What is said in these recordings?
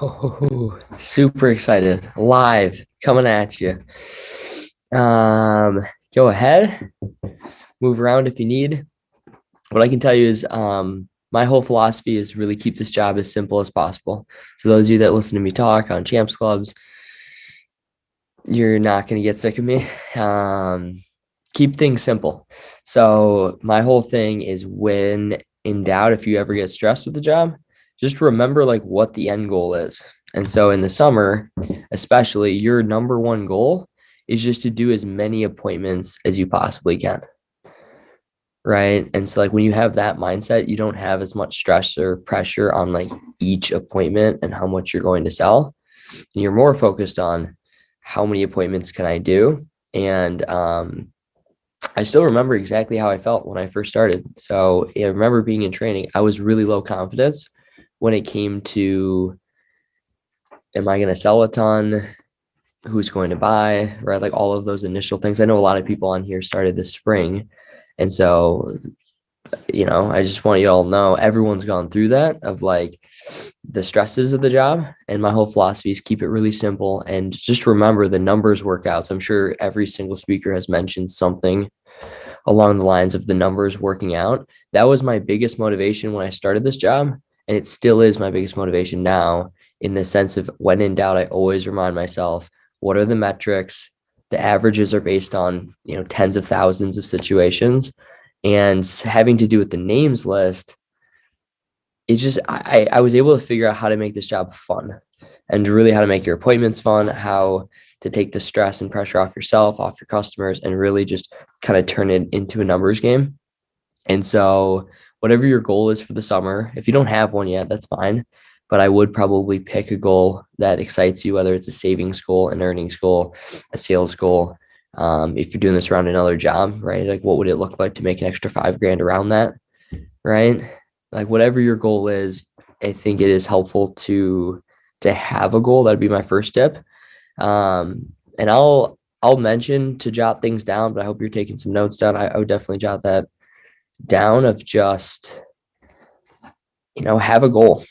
Oh, super excited. Live coming at you. Go ahead, move around if you need. What I can tell you is my whole philosophy is really keep this job as simple as possible. So those of you that listen to me talk on Champs Clubs, you're not going to get sick of me. Keep things simple. So my whole thing is when in doubt, if you ever get stressed with the job, just remember like what the end goal is. And so in the summer, especially, your number one goal is just to do as many appointments as you possibly can. Right. And so like when you have that mindset, you don't have as much stress or pressure on like each appointment and how much you're going to sell. And you're more focused on how many appointments can I do? And I still remember exactly how I felt when I first started. So I remember being in training. I was really low confidence when it came to, am I going to sell a ton? Who's going to buy, right? Like all of those initial things. I know a lot of people on here started this spring. And so, I just want you all to know everyone's gone through that of like the stresses of the job. And my whole philosophy is keep it really simple and just remember the numbers work out. So I'm sure every single speaker has mentioned something along the lines of the numbers working out. That was my biggest motivation when I started this job. And it still is my biggest motivation now, in the sense of when in doubt, I always remind myself, what are the metrics? The averages are based on, tens of thousands of situations. And having to do with the names list, it just, I was able to figure out how to make this job fun and really how to make your appointments fun, how to take the stress and pressure off yourself, off your customers, and really just kind of turn it into a numbers game. And so whatever your goal is for the summer, if you don't have one yet, that's fine. But I would probably pick a goal that excites you, whether it's a savings goal, an earnings goal, a sales goal. If you're doing this around another job, right? Like what would it look like to make an extra $5,000 around that, right? Like whatever your goal is, I think it is helpful to have a goal. That'd be my first tip. And I'll mention to jot things down, but I hope you're taking some notes down. I would definitely jot that down of just, have a goal.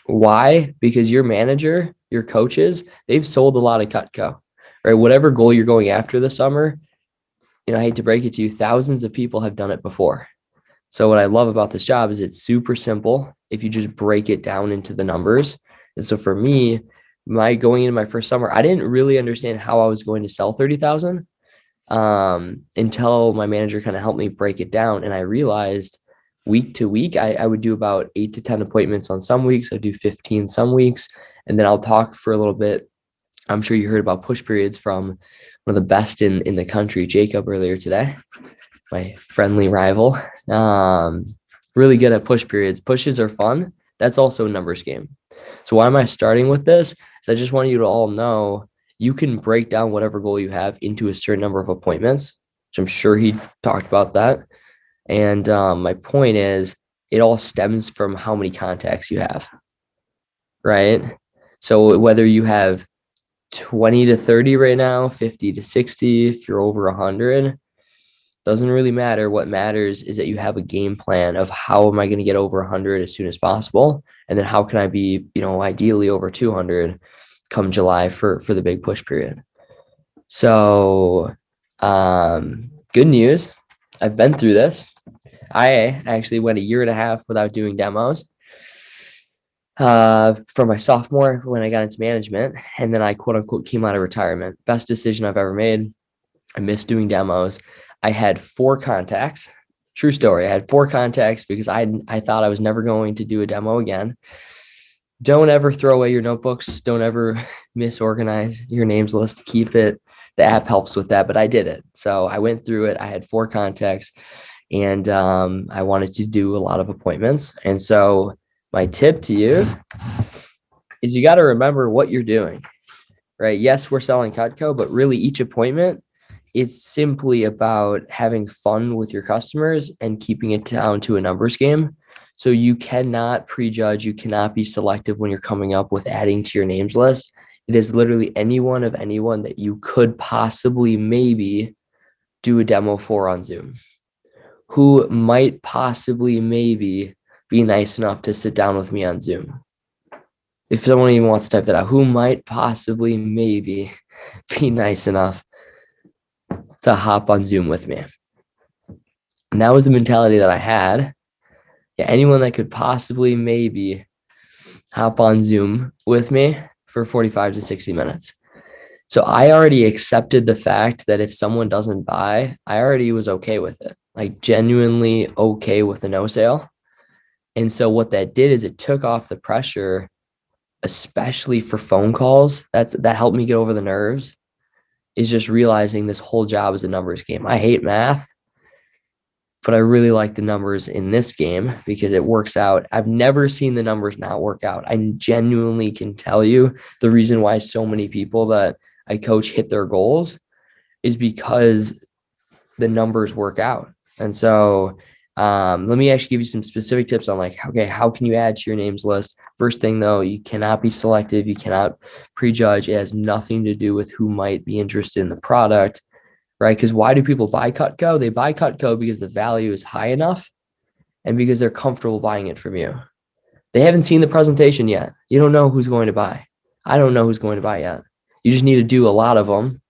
Why? Because your manager, your coaches, they've sold a lot of Cutco, right? Whatever goal you're going after this summer, I hate to break it to you, thousands of people have done it before. So what I love about this job is it's super simple if you just break it down into the numbers. And so for me, my going into my first summer, I didn't really understand how I was going to sell 30,000 until my manager kind of helped me break it down. And I realized week to week, I would do about 8 to 10 appointments on some weeks. I do 15 some weeks. And then I'll talk for a little bit. I'm sure you heard about push periods from one of the best in the country, Jacob, earlier today, my friendly rival. Really good at push periods. Pushes are fun. That's also a numbers game. So why am I starting with this? So I just want you to all know you can break down whatever goal you have into a certain number of appointments, which I'm sure he talked about that. And my point is, it all stems from how many contacts you have, right? So whether you have 20 to 30 right now, 50 to 60, if you're over 100, doesn't really matter. What matters is that you have a game plan of how am I going to get over 100 as soon as possible? And then how can I be, ideally over 200 come July for the big push period. So good news. I've been through this. I actually went a year and a half without doing demos for my sophomore when I got into management. And then I quote unquote came out of retirement. Best decision I've ever made. I missed doing demos. I had 4 contacts. True story. I had 4 contacts because I thought I was never going to do a demo again. Don't ever throw away your notebooks. Don't ever misorganize your names list. Keep it. The app helps with that, but I did it. So I went through it. I had 4 contacts and I wanted to do a lot of appointments. And so my tip to you is you got to remember what you're doing, right? Yes, we're selling Cutco, but really each appointment, it's simply about having fun with your customers and keeping it down to a numbers game. So you cannot prejudge, you cannot be selective when you're coming up with adding to your names list. It is literally anyone of anyone that you could possibly maybe do a demo for on Zoom, who might possibly maybe be nice enough to sit down with me on Zoom. if someone even wants to type that out, who might possibly maybe be nice enough to hop on Zoom with me? And that was the mentality that I had. Yeah, anyone that could possibly maybe hop on Zoom with me for 45 to 60 minutes. So I already accepted the fact that if someone doesn't buy, I already was okay with it, like genuinely okay with the no sale. And so what that did is it took off the pressure, especially for phone calls. That helped me get over the nerves, is just realizing this whole job is a numbers game. I hate math, but I really like the numbers in this game because it works out. I've never seen the numbers not work out. I genuinely can tell you the reason why so many people that I coach hit their goals is because the numbers work out. And so let me actually give you some specific tips on like, okay, how can you add to your names list? First thing though, you cannot be selective. You cannot prejudge. It has nothing to do with who might be interested in the product, right? Because why do people buy Cutco? They buy Cutco because the value is high enough and because they're comfortable buying it from you. They haven't seen the presentation yet. You don't know who's going to buy. I don't know who's going to buy yet. You just need to do a lot of them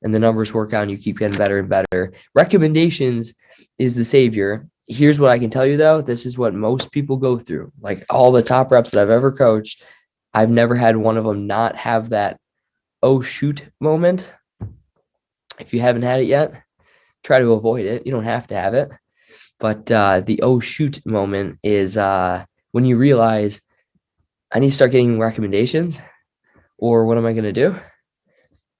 and the numbers work out and you keep getting better and better. Recommendations is the savior. Here's what I can tell you though. This is what most people go through. Like all the top reps that I've ever coached, I've never had one of them not have that, oh shoot moment. If you haven't had it yet, try to avoid it. You don't have to have it. But the oh shoot moment is when you realize I need to start getting recommendations, or what am I going to do?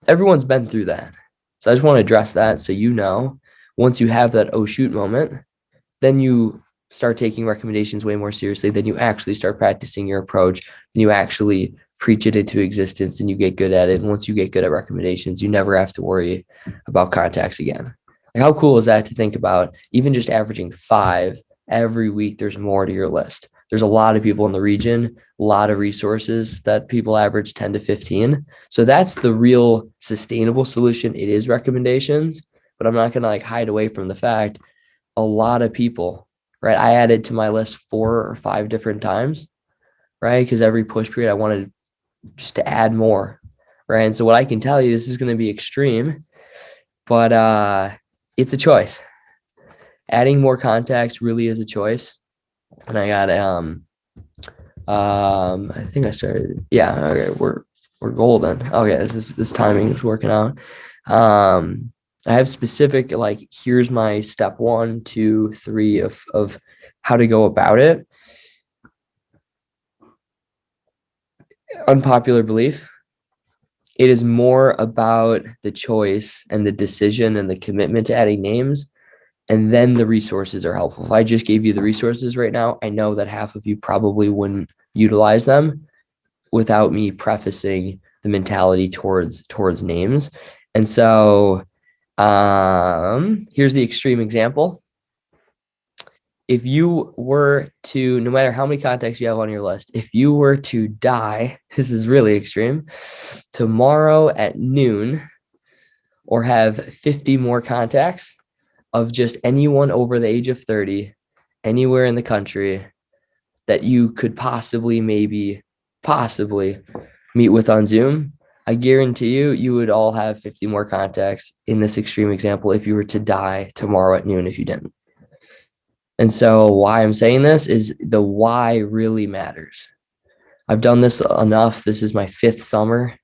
Everyone's been through that. So I just want to address that. So, once you have that oh shoot moment, then you start taking recommendations way more seriously. Then you actually start practicing your approach. Then you actually preach it into existence and you get good at it. And once you get good at recommendations, you never have to worry about contacts again. Like how cool is that to think about? Even just averaging 5 every week, there's more to your list. There's a lot of people in the region, a lot of resources that people average 10 to 15. So that's the real sustainable solution. It is recommendations, but I'm not going to like hide away from the fact a lot of people, right? I added to my list 4 or 5 different times, right? Because every push period I wanted just to add more, right? And so what I can tell you, this is going to be extreme, but it's a choice. Adding more contacts really is a choice. And I got I think I started. Yeah, okay, we're golden. Okay, this timing is working out. I have specific like here's my step 1, 2, 3 of how to go about it. Unpopular belief. It is more about the choice and the decision and the commitment to adding names. And then the resources are helpful. If I just gave you the resources right now, I know that half of you probably wouldn't utilize them without me prefacing the mentality towards names. And so here's the extreme example. If you were to, no matter how many contacts you have on your list, if you were to die, this is really extreme, tomorrow at noon, or have 50 more contacts of just anyone over the age of 30, anywhere in the country that you could possibly meet with on Zoom, I guarantee you, you would all have 50 more contacts in this extreme example if you were to die tomorrow at noon if you didn't. And so why I'm saying this is the why really matters. I've done this enough. This is my 5th summer.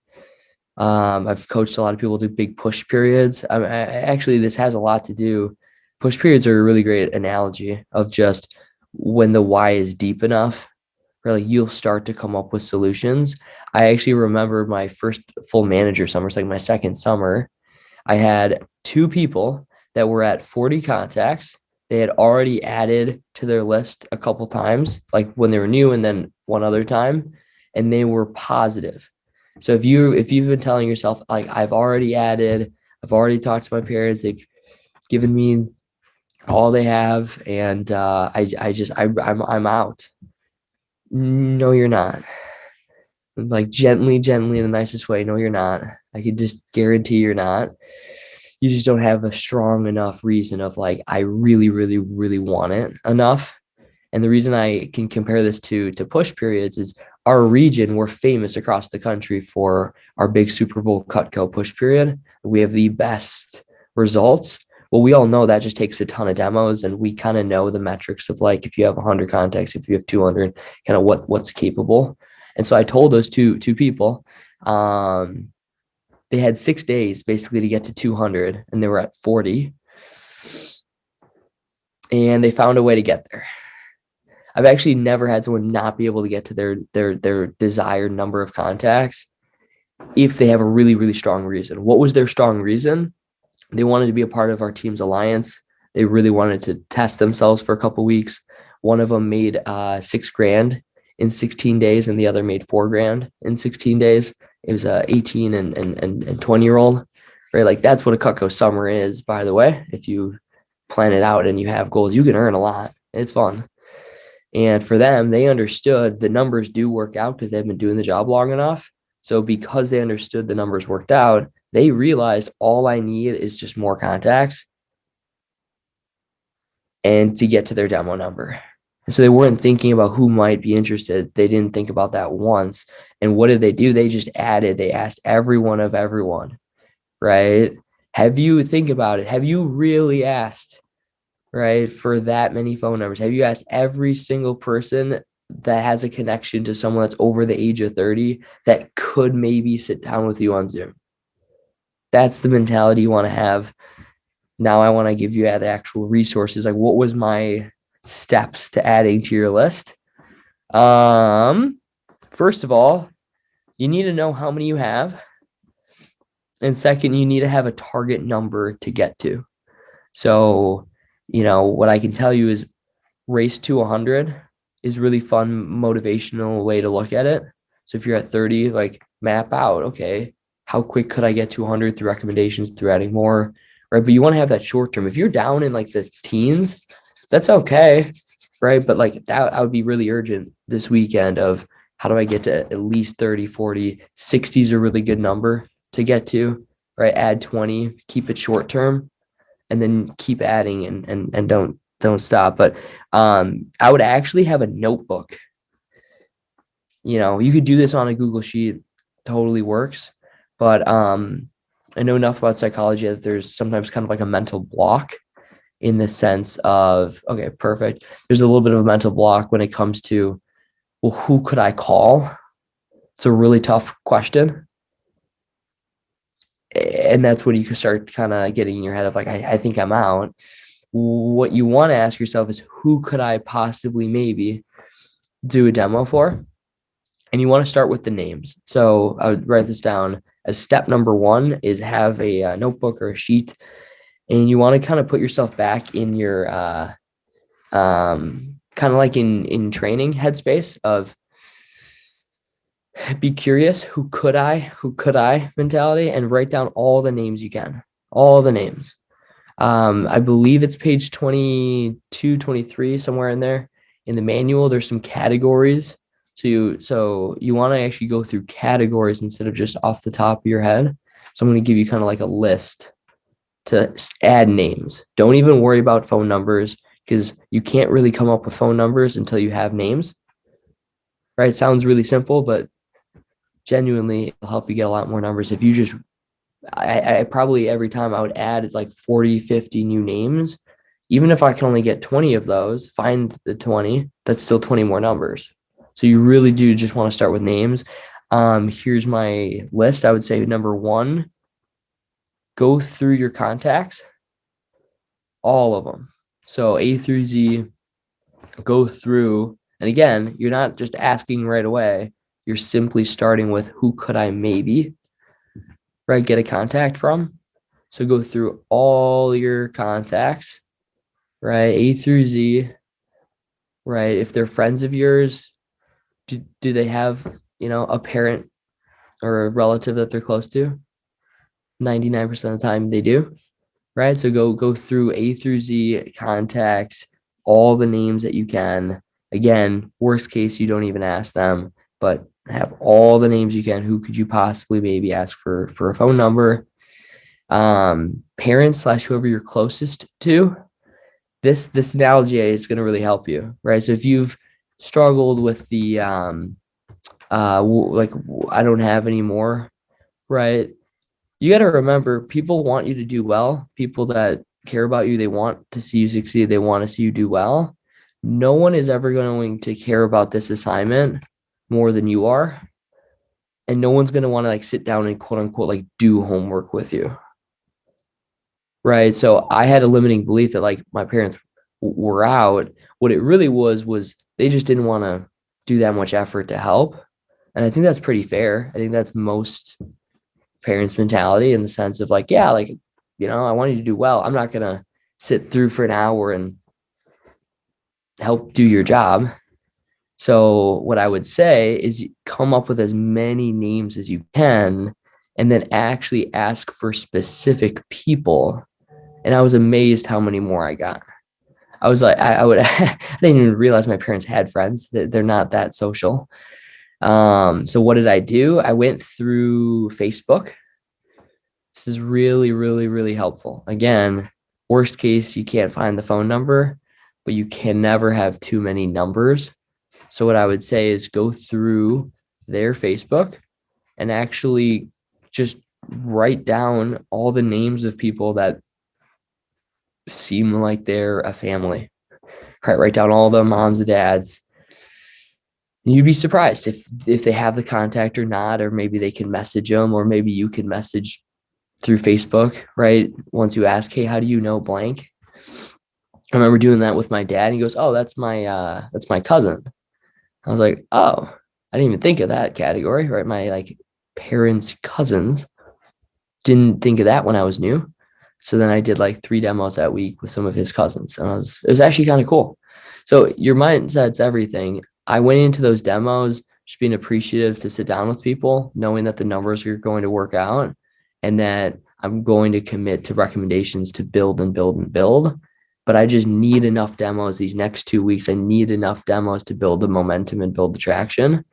I've coached a lot of people do big push periods. Actually, this has a lot to do. Push periods are a really great analogy of just when the why is deep enough, really you'll start to come up with solutions. I actually remember my first full manager summer, it's like my 2nd summer. I had 2 people that were at 40 contacts. They had already added to their list a couple times, like when they were new and then one other time, and they were positive. So if you've been telling yourself like I've already added, I've already talked to my parents, they've given me all they have, and I'm out. No, you're not. Like gently in the nicest way. No, you're not. I could just guarantee you're not. You just don't have a strong enough reason of like I really, really, really want it enough. And the reason I can compare this to push periods is our region, we're famous across the country for our big Super Bowl Cutco push period. We have the best results. Well, we all know that just takes a ton of demos, and we kind of know the metrics of like if you have 100 contacts, if you have 200, kind of what's capable. And so I told those two people, they had 6 days basically to get to 200, and they were at 40, and they found a way to get there. I've actually never had someone not be able to get to their desired number of contacts if they have a really, really strong reason. What was their strong reason? They wanted to be a part of our team's alliance. They really wanted to test themselves for a couple weeks. One of them made $6,000 in 16 days, and the other made $4,000 in 16 days. It was a 18 and 20-year-old, right? Like that's what a Cutco summer is, by the way. If you plan it out and you have goals, you can earn a lot. It's fun. And for them, they understood the numbers do work out because they've been doing the job long enough. So because they understood the numbers worked out, they realized all I need is just more contacts and to get to their demo number. And so they weren't thinking about who might be interested. They didn't think about that once. And what did they do? They just added, they asked everyone of everyone, right? Think about it. Have you really asked, right, for that many phone numbers? Have you asked every single person that has a connection to someone that's over the age of 30 that could maybe sit down with you on Zoom? That's the mentality you want to have. Now I want to give you the actual resources. Like, what was my steps to adding to your list? First of all, you need to know how many you have. And second, you need to have a target number to get to. So, what I can tell you is race to 100 is really fun, motivational way to look at it. So if you're at 30, like map out, okay, how quick could I get to 100 through recommendations, through adding more, right? But you want to have that short term. If you're down in like the teens, that's okay, right? But like that, I would be really urgent this weekend of how do I get to at least 30, 40, 60 is a really good number to get to, right? Add 20, keep it short term, and then keep adding and don't stop. But I would actually have a notebook. You could do this on a Google Sheet, totally works. But I know enough about psychology that there's sometimes kind of like a mental block in the sense of, okay, perfect. There's a little bit of a mental block when it comes to, well, who could I call? It's a really tough question. And that's when you can start kind of getting in your head of like, I think I'm out. What you want to ask yourself is who could I possibly maybe do a demo for? And you want to start with the names. So I would write this down as step number one is have a notebook or a sheet, and you want to kind of put yourself back in your kind of like in training headspace of be curious, who could I mentality, and write down all the names you can, all the names. I believe it's page 22, 23, somewhere in there in the manual. There's some categories. So you want to actually go through categories instead of just off the top of your head. So I'm going to give you kind of like a list to add names. Don't even worry about phone numbers because you can't really come up with phone numbers until you have names. Right? It sounds really simple, but genuinely it'll help you get a lot more numbers. If you just, I probably every time I would add like 40, 50 new names. Even if I can only get 20 of those, find the 20, that's still 20 more numbers. So you really do just want to start with names. Here's my list. I would say number one, go through your contacts, all of them. So A through Z, go through. And again, you're not just asking right away. You're simply starting with who could I maybe, right, get a contact from. So go through all your contacts, right, A through Z, right? If they're friends of yours, do they have, a parent or a relative that they're close to? 99% of the time they do, right? So go through A through Z contacts, all the names that you can. Again, worst case, you don't even ask them, but have all the names you can. Who could you possibly maybe ask for a phone number? Parents / whoever you're closest to. This analogy is going to really help you, right? So if you've struggled with the I don't have any more, right? You got to remember, people want you to do well. People that care about you, they want to see you succeed. They want to see you do well. No one is ever going to care about this assignment more than you are. And no one's going to want to like sit down and quote unquote like do homework with you. Right. So I had a limiting belief that like my parents were out. What it really was they just didn't want to do that much effort to help. And I think that's pretty fair. I think that's most parents' mentality in the sense of like, yeah, like, I want you to do well. I'm not going to sit through for an hour and help do your job. So what I would say is come up with as many names as you can and then actually ask for specific people. And I was amazed how many more I got. I was like, I would, I didn't even realize my parents had friends. They're not that social. So what did I do? I went through Facebook. This is really, really, really helpful. Again, worst case, you can't find the phone number, but you can never have too many numbers. So what I would say is go through their Facebook and actually just write down all the names of people that seem like they're a family. Right, write down all the moms and dads. And you'd be surprised if they have the contact or not, or maybe they can message them, or maybe you can message through Facebook, right? Once you ask, hey, how do you know blank? I remember doing that with my dad. And he goes, oh, that's my cousin. I was like, oh, I didn't even think of that category, right? My like parents' cousins. Didn't think of that when I was new. So then I did like 3 demos that week with some of his cousins. And it was actually kind of cool. So your mindset's everything. I went into those demos just being appreciative to sit down with people, knowing that the numbers are going to work out and that I'm going to commit to recommendations to build and build and build. But I just need enough demos these next 2 weeks. I need enough demos to build the momentum and build the traction.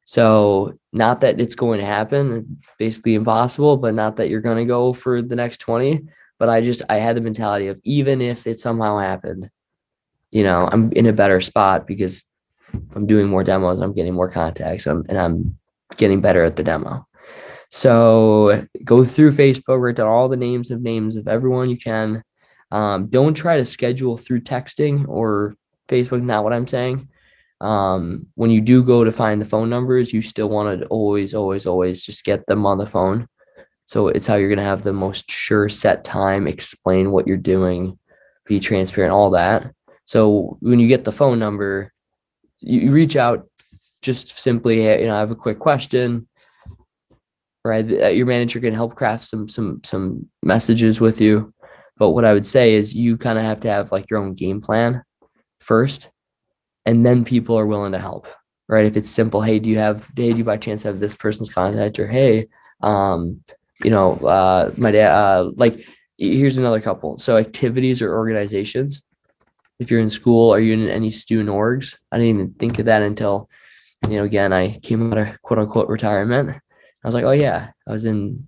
So not that it's going to happen, basically impossible, but not that you're going to go for the next 20. But I had the mentality of even if it somehow happened, I'm in a better spot because I'm doing more demos, I'm getting more contacts, and I'm getting better at the demo. So go through Facebook, write down all the names of everyone you can. Don't try to schedule through texting or Facebook, not what I'm saying. When you do go to find the phone numbers, you still want to always, always, always just get them on the phone. So it's how you're going to have the most sure set time, explain what you're doing, be transparent, all that. So when you get the phone number, you reach out just simply, hey, I have a quick question, right? Your manager can help craft some messages with you. But what I would say is you kind of have to have like your own game plan first, and then people are willing to help, right? If it's simple, hey, do you by chance have this person's contact? Or hey, my dad, like, here's another couple. So activities or organizations. If you're in school, are you in any student orgs? I didn't even think of that until, again, I came out of quote unquote retirement. I was like, oh yeah, I was in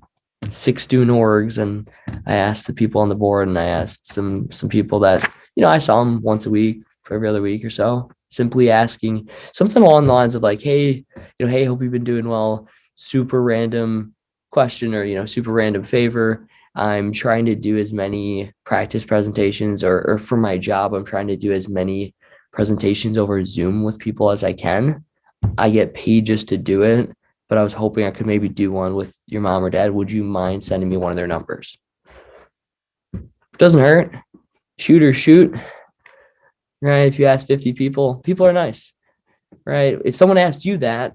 6 student orgs, and I asked the people on the board, and I asked some people that, I saw them once a week, for every other week or so, simply asking something along the lines of like, hey, hey, hope you've been doing well. Super random question, or, super random favor. I'm trying to do as many practice presentations, or for my job, I'm trying to do as many presentations over Zoom with people as I can. I get paid just to do it, but I was hoping I could maybe do one with your mom or dad. Would you mind sending me one of their numbers? Doesn't hurt. Shoot. Right? If you ask 50 people are nice, right? If someone asked you that,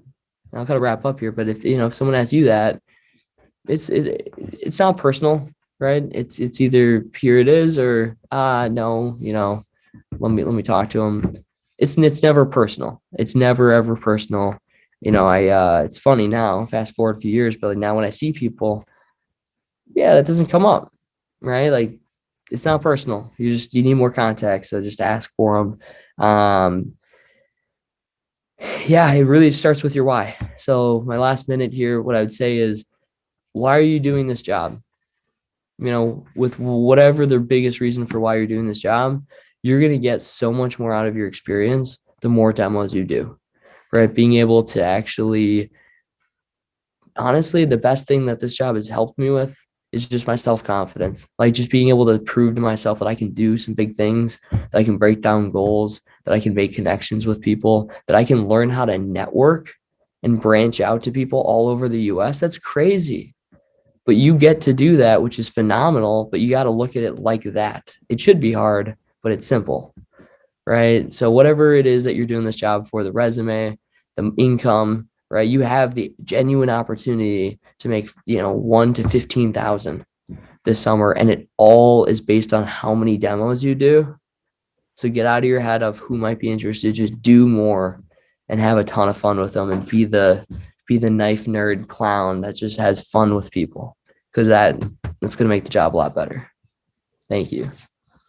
I'll kind of wrap up here, but if someone asked you that, it's not personal, right? It's either here it is, or no, let me talk to them. It's never personal. It's never ever personal. It's funny now, fast forward a few years, but like now when I see people, yeah, that doesn't come up, right? Like it's not personal. You need more context, so just ask for them. Yeah, it really starts with your why. So my last minute here, what I would say is, why are you doing this job? With whatever the biggest reason for why you're doing this job, you're going to get so much more out of your experience the more demos you do, right? Being able to actually, honestly, the best thing that this job has helped me with is just my self-confidence. Like just being able to prove to myself that I can do some big things, that I can break down goals, that I can make connections with people, that I can learn how to network and branch out to people all over the US. That's crazy. But you get to do that, which is phenomenal, but you got to look at it like that. It should be hard, but it's simple, right? So whatever it is that you're doing this job for, the resume, the income, right? You have the genuine opportunity to make, 1 to 15,000 this summer, and it all is based on how many demos you do. So get out of your head of who might be interested, just do more and have a ton of fun with them and be the knife nerd clown that just has fun with people because that's going to make the job a lot better. Thank you.